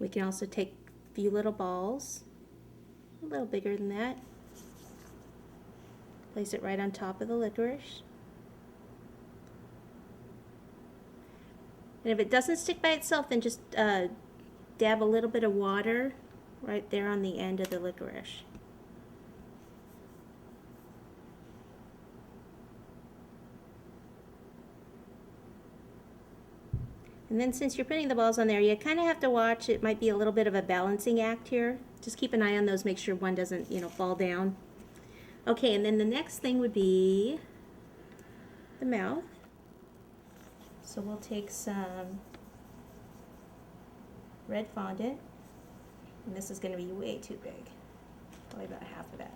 We can also take a few little balls, a little bigger than that. Place it right on top of the licorice. And if it doesn't stick by itself, then just dab a little bit of water right there on the end of the licorice. And then since you're putting the balls on there, you kind of have to watch. It might be a little bit of a balancing act here. Just keep an eye on those, make sure one doesn't, fall down. Okay, and then the next thing would be the mouth. So we'll take some red fondant, and this is going to be way too big, probably about half of that.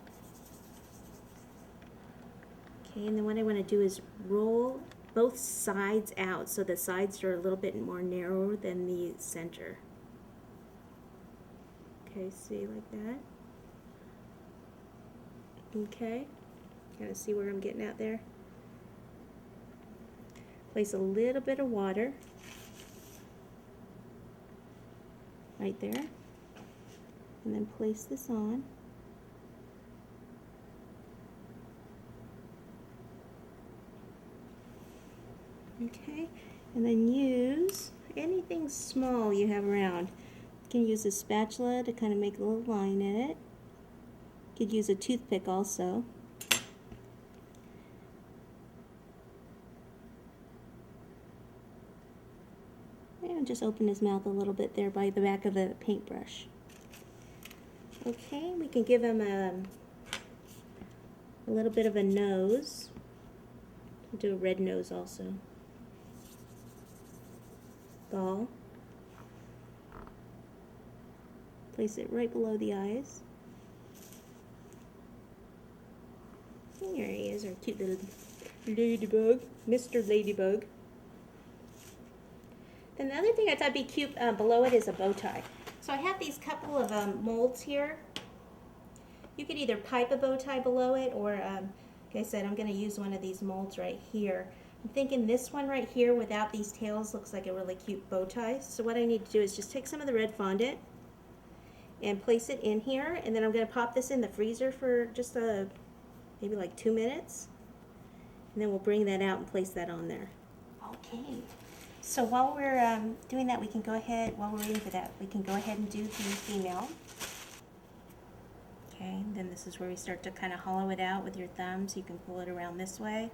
Okay, and then what I want to do is roll both sides out so the sides are a little bit more narrow than the center. Okay, see, like that. Okay, kind of see where I'm getting at there. Place a little bit of water right there, and then place this on. Okay, and then use anything small you have around. You can use a spatula to kind of make a little line in it. You could use a toothpick also. And just open his mouth a little bit there by the back of the paintbrush. Okay, we can give him a little bit of a nose. We'll do a red nose also. Ball. Place it right below the eyes. And here he is, our cute little ladybug, Mr. Ladybug. Then the other thing I thought would be cute below it is a bow tie. So I have these couple of molds here. You could either pipe a bow tie below it, or like I said, I'm going to use one of these molds right here. I'm thinking this one right here without these tails looks like a really cute bow tie. So what I need to do is just take some of the red fondant and place it in here, and then I'm going to pop this in the freezer for just maybe like 2 minutes, and then we'll bring that out and place that on there. Okay, so while we're doing that, we can go ahead, while we're waiting for that, we can go ahead and do the female. Okay, then this is where we start to kind of hollow it out with your thumbs. You can pull it around this way.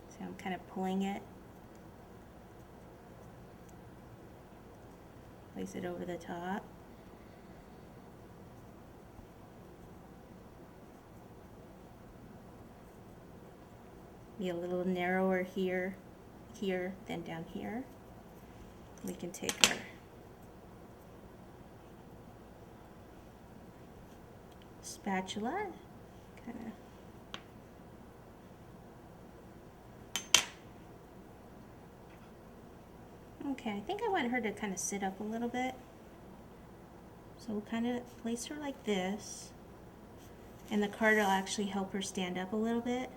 So I'm kind of pulling it. Place it over the top. Be a little narrower here, than down here. We can take our spatula, kind of okay, I think I want her to kind of sit up a little bit. So we'll kind of place her like this, and the card will actually help her stand up a little bit.